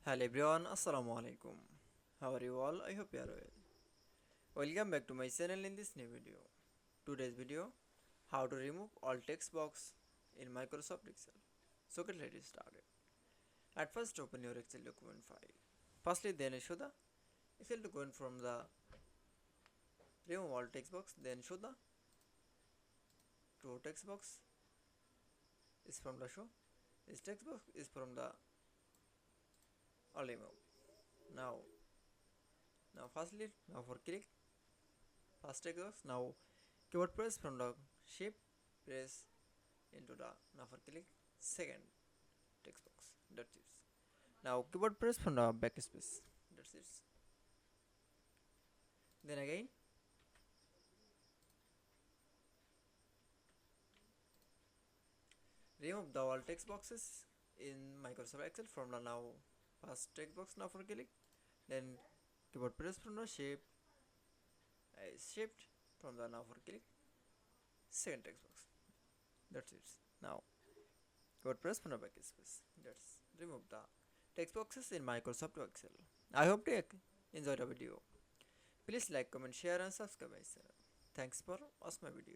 Hello everyone, Assalamu Walaikum. How are you all? I hope you are well. Welcome back to my channel in this new video. Today's video, how to remove all text box in Microsoft Excel. So let's start. At first open your Excel document file. Firstly then show the Excel document from the remove all text box, then show the to text box is from the show. This text box is from the all remove. Now now for click first text box. Now keyboard press from the shape press into the now for click second text box. That's it. Now keyboard press from the backspace. That's it. Then again remove the all text boxes in Microsoft Excel from the now first text box. Now for click, then keyboard press from the shape shift from the now for click second text box. That's it. Now keyboard press from the backspace. That's remove the text boxes in Microsoft Excel. I hope you enjoyed the video. Please like, comment, share and subscribe my channel. Thanks for watching my video.